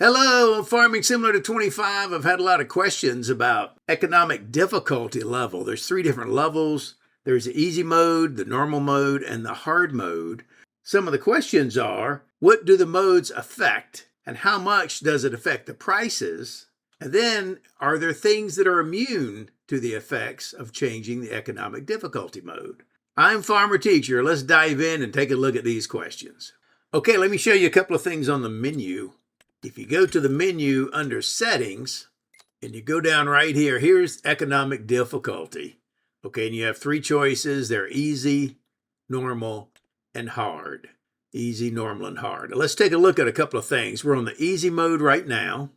Hello, on Farming Similar to 25. I've had a lot of questions about economic difficulty level. There's three different levels. There's the easy mode, the normal mode, and the hard mode. Some of the questions are, what do the modes affect? And how much does it affect the prices? And then, are there things that are immune to the effects of changing the economic difficulty mode? I'm Farmer Teacher. Let's dive in and take a look at these questions. Okay, let me show you a couple of things on the menu. If you go to the menu under settings and you go down right here, here's economic difficulty. Okay, and you have three choices. They're easy, normal, and hard. Easy, normal, and hard. Let's take a look at a couple of things. We're on the easy mode right now.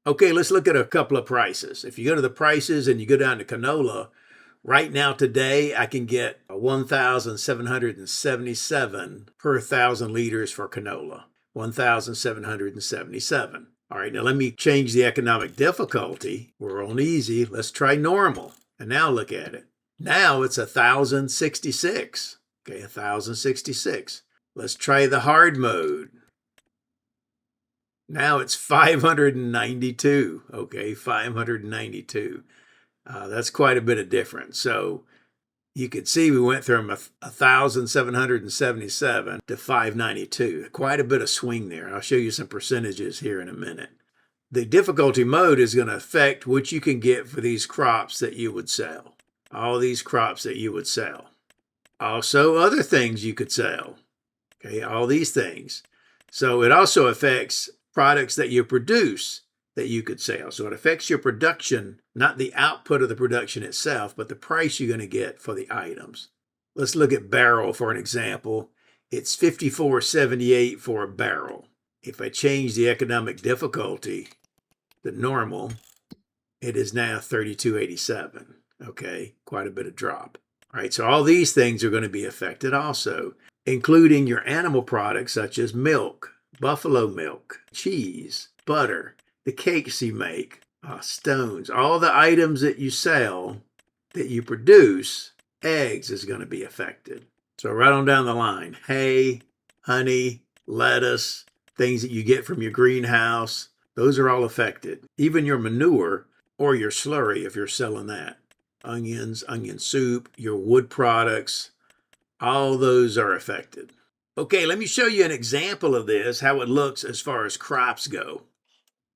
Okay, let's look at a couple of prices. If you go to the prices and you go down to canola, right now today I can get 1,777 per 1,000 liters for canola. 1,777. All right, now let me change the economic difficulty. We're on easy. Let's try normal. And now look at it. Now it's 1,066. Okay, 1,066. Let's try the hard mode. Now it's 592. Okay, 592. That's quite a bit of difference. So you could see we went from 1,777 to 592. Quite a bit of swing there. I'll show you some percentages here in a minute. The difficulty mode is going to affect what you can get for these crops that you would sell. All these crops that you would sell. Also, other things you could sell. Okay, all these things. So it also affects products that you produce that you could sell. So it affects your production, not the output of the production itself, but the price you're going to get for the items. Let's look at barrel for an example. It's $54.78 for a barrel. If I change the economic difficulty to normal, it is now $32.87. Okay, quite a bit of drop. All right, so all these things are going to be affected also, including your animal products such as milk, buffalo milk, cheese, butter, the cakes you make, stones, all the items that you sell, that you produce, eggs is going to be affected. So right on down the line, hay, honey, lettuce, things that you get from your greenhouse, those are all affected. Even your manure or your slurry if you're selling that. Onions, onion soup, your wood products, all those are affected. Okay, let me show you an example of this, how it looks as far as crops go.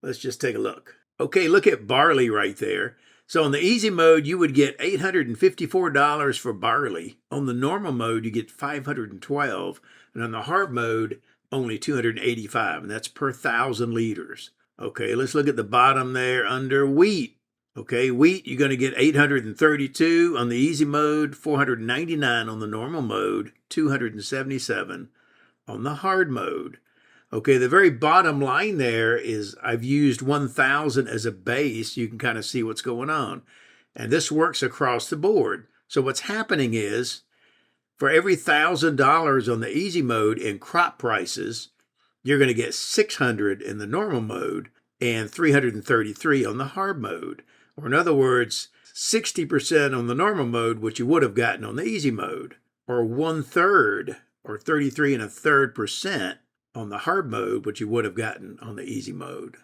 Let's just take a look. Okay, look at barley right there. So on the easy mode, you would get $854 for barley. On the normal mode, you get $512. And on the hard mode, only $285. And that's per 1,000 liters. Okay, let's look at the bottom there under wheat. Okay, wheat, you're going to get $832 on the easy mode, $499 on the normal mode, $277 on the hard mode. Okay, the very bottom line there is I've used 1,000 as a base. You can kind of see what's going on. And this works across the board. So what's happening is for every $1,000 on the easy mode in crop prices, you're going to get 600 in the normal mode and 333 on the hard mode. Or in other words, 60% on the normal mode, which you would have gotten on the easy mode, or 1/3 or 33 1/3% on the hard mode, which you would have gotten on the easy mode.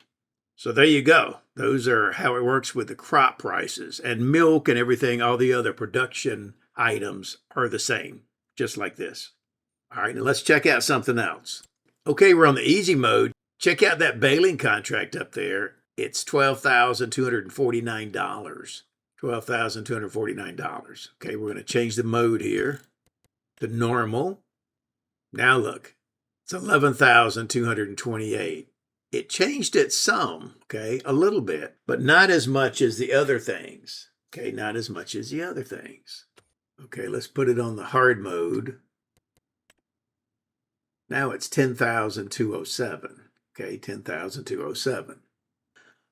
So there you go. Those are how it works with the crop prices. And milk and everything, all the other production items are the same, just like this. All right, now let's check out something else. Okay, we're on the easy mode. Check out that baling contract up there. It's $12,249. $12,249. Okay, we're going to change the mode here to normal. Now look. It's 11,228. It changed it some, okay, a little bit, but not as much as the other things. Okay, not as much as the other things. Okay, let's put it on the hard mode. Now it's 10,207. Okay, 10,207.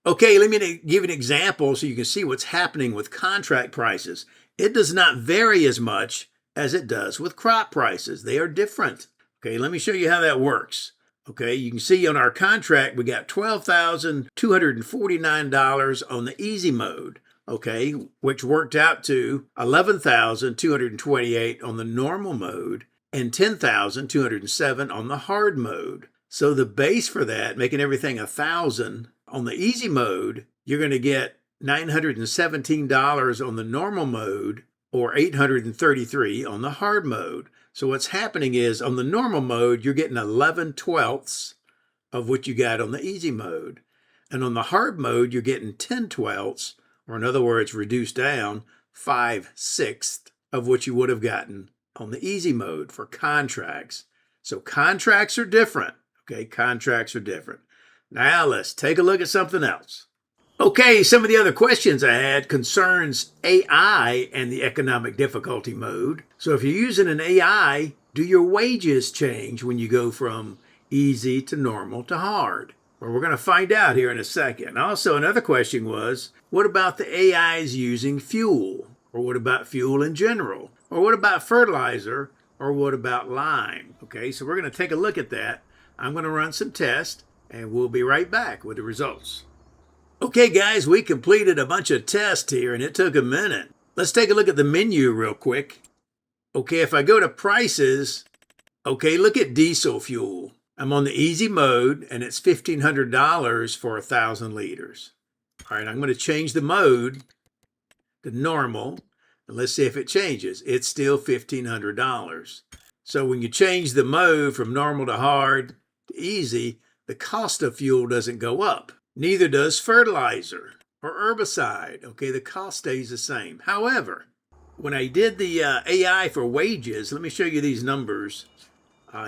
Okay, let me give an example so you can see what's happening with contract prices. It does not vary as much as it does with crop prices. They are different. Okay, let me show you how that works. Okay, you can see on our contract, we got $12,249 on the easy mode, okay, which worked out to $11,228 on the normal mode and $10,207 on the hard mode. So the base for that, making everything 1,000 on the easy mode, you're going to get $917 on the normal mode or $833 on the hard mode. So what's happening is on the normal mode, you're getting 11/12 of what you got on the easy mode. And on the hard mode, you're getting 10/12, or in other words, reduced down 5/6 of what you would have gotten on the easy mode for contracts. So contracts are different. Okay, contracts are different. Now let's take a look at something else. Okay, some of the other questions I had concerns AI and the economic difficulty mode. So if you're using an AI, do your wages change when you go from easy to normal to hard? Well, we're going to find out here in a second. Also, another question was, what about the AIs using fuel? Or what about fuel in general? Or what about fertilizer? Or what about lime? Okay, so we're going to take a look at that. I'm going to run some tests, and we'll be right back with the results. Okay, guys, we completed a bunch of tests here, and it took a minute. Let's take a look at the menu real quick. Okay, if I go to prices, okay, look at diesel fuel. I'm on the easy mode, and it's $1,500 for 1,000 liters. All right, I'm going to change the mode to normal, and let's see if it changes. It's still $1,500. So when you change the mode from normal to hard to easy, the cost of fuel doesn't go up. Neither does fertilizer or herbicide. Okay, the cost stays the same. However, when I did the AI for wages, let me show you these numbers.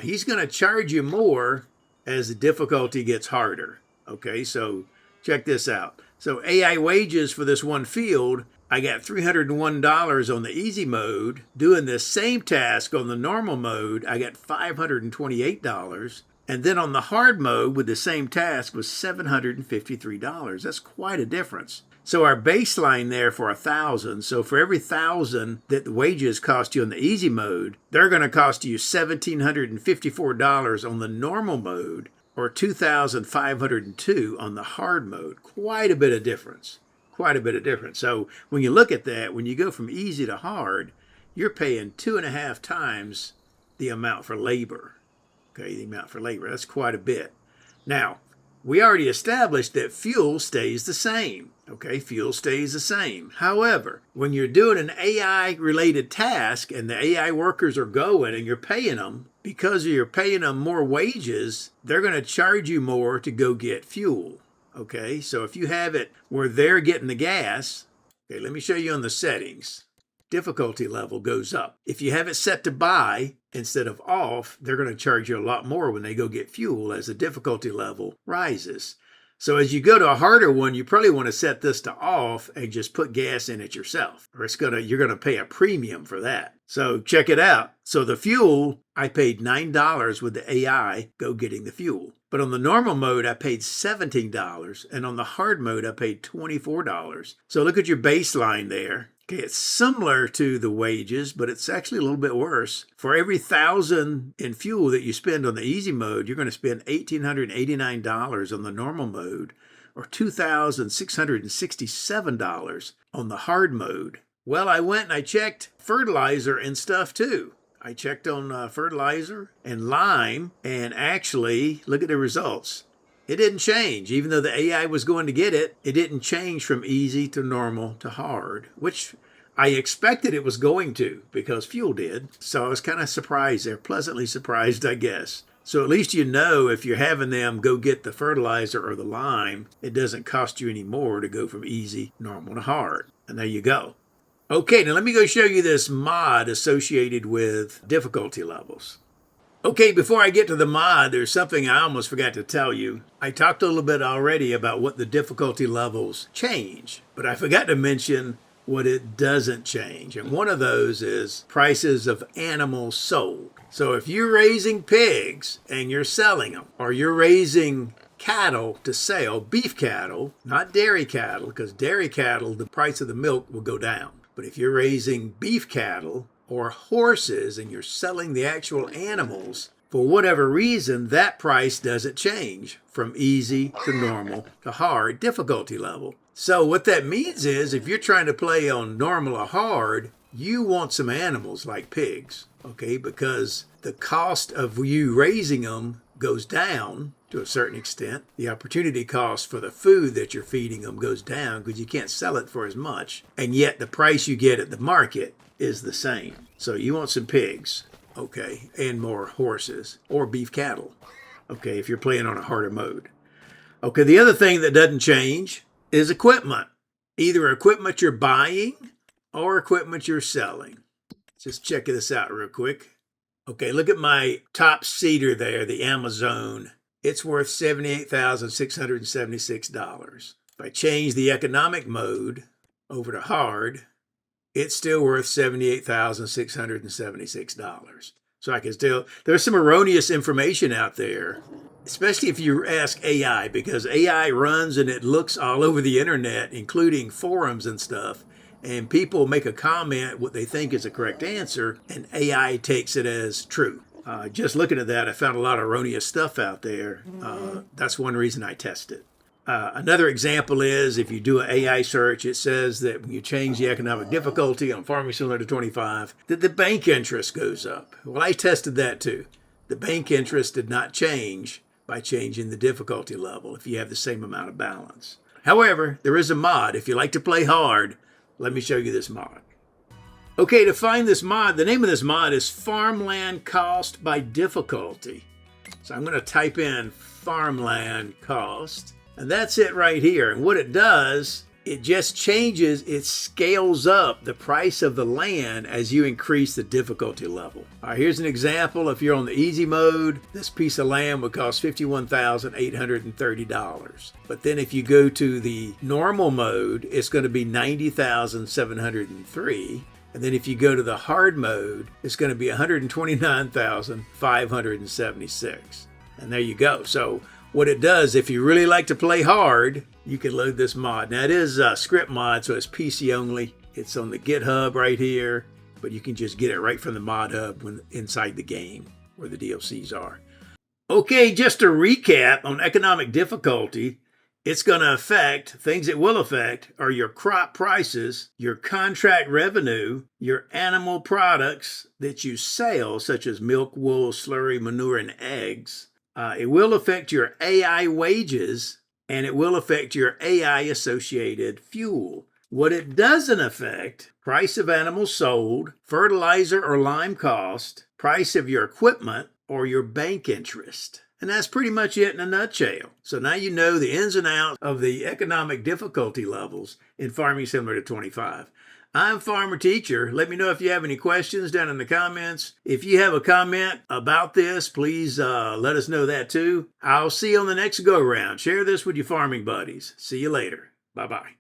He's going to charge you more as the difficulty gets harder. Okay, so check this out. So AI wages for this one field, I got $301 on the easy mode. Doing the same task on the normal mode, I got $528. And then on the hard mode with the same task was $753. That's quite a difference. So our baseline there for 1,000, so for every 1,000 that the wages cost you on the easy mode, they're going to cost you $1,754 on the normal mode or $2,502 on the hard mode. Quite a bit of difference. Quite a bit of difference. So when you look at that, when you go from easy to hard, you're paying 2.5 times the amount for labor. Okay, the amount for labor, that's quite a bit. Now, we already established that fuel stays the same. Okay, fuel stays the same. However, when you're doing an AI-related task and the AI workers are going and you're paying them, because you're paying them more wages, they're going to charge you more to go get fuel. Okay, so if you have it where they're getting the gas, okay, let me show you on the settings. Difficulty level goes up. If you have it set to buy instead of off, they're going to charge you a lot more when they go get fuel as the difficulty level rises. So as you go to a harder one, you probably want to set this to off and just put gas in it yourself, or you're going to pay a premium for that. So check it out. So the fuel, I paid $9 with the AI go getting the fuel. But on the normal mode, I paid $17, and on the hard mode, I paid $24. So look at your baseline there. Okay, it's similar to the wages, but it's actually a little bit worse. For every 1,000 in fuel that you spend on the easy mode, you're going to spend $1,889 on the normal mode, or $2,667 on the hard mode. Well, I went and I checked fertilizer and stuff too. I checked on fertilizer and lime, and actually, look at the results. It didn't change. Even though the AI was going to get it, it didn't change from easy to normal to hard, which I expected it was going to because fuel did. So I was kind of surprised there, pleasantly surprised, I guess. So at least you know if you're having them go get the fertilizer or the lime, it doesn't cost you any more to go from easy, normal to hard. And there you go. Okay, now let me go show you this mod associated with difficulty levels. Okay, before I get to the mod, there's something I almost forgot to tell you. I talked a little bit already about what the difficulty levels change, but I forgot to mention what it doesn't change. And one of those is prices of animals sold. So if you're raising pigs and you're selling them, or you're raising cattle to sell, beef cattle, not dairy cattle, because dairy cattle, the price of the milk will go down. But if you're raising beef cattle or horses and you're selling the actual animals, for whatever reason, that price doesn't change from easy to normal to hard difficulty level. So what that means is if you're trying to play on normal or hard, you want some animals like pigs, okay? Because the cost of you raising them goes down to a certain extent. The opportunity cost for the food that you're feeding them goes down because you can't sell it for as much. And yet the price you get at the market is the same. So you want some pigs, okay, and more horses or beef cattle, okay, if you're playing on a harder mode. Okay, the other thing that doesn't change is equipment. Either equipment you're buying or equipment you're selling. Just check this out real quick. Okay, look at my top seeder there, the Amazon. It's worth $78,676. If I change the economic mode over to hard, it's still worth $78,676. So I can still, there's some erroneous information out there, especially if you ask AI, because AI runs and it looks all over the internet, including forums and stuff. And people make a comment, what they think is a correct answer, and AI takes it as true. Just looking at that, I found a lot of erroneous stuff out there. That's one reason I test it. Another example is if you do an AI search, it says that when you change the economic difficulty on Farming Simulator 25, that the bank interest goes up. Well, I tested that too. The bank interest did not change by changing the difficulty level if you have the same amount of balance. However, there is a mod. If you like to play hard, let me show you this mod. Okay, to find this mod, the name of this mod is Farmland Cost by Difficulty. So I'm going to type in Farmland Cost, and that's it right here. And what it does, it just changes, it scales up the price of the land as you increase the difficulty level. All right, here's an example. If you're on the easy mode, this piece of land would cost $51,830. But then if you go to the normal mode, it's going to be $90,703. And then if you go to the hard mode, it's going to be $129,576. And there you go. So what it does, if you really like to play hard, you can load this mod. Now it is a script mod, so it's PC only. It's on the GitHub right here, but you can just get it right from the mod hub inside the game where the DLCs are. Okay, just to recap on economic difficulty, it's going to affect, things it will affect are your crop prices, your contract revenue, your animal products that you sell, such as milk, wool, slurry, manure, and eggs. It will affect your AI wages, and it will affect your AI associated fuel. What it doesn't affect, price of animals sold, fertilizer or lime cost, price of your equipment, or your bank interest. And that's pretty much it in a nutshell. So now you know the ins and outs of the economic difficulty levels in Farming Simulator 25. I'm Farmer Teacher. Let me know if you have any questions down in the comments. If you have a comment about this, please let us know that too. I'll see you on the next go-around. Share this with your farming buddies. See you later. Bye-bye.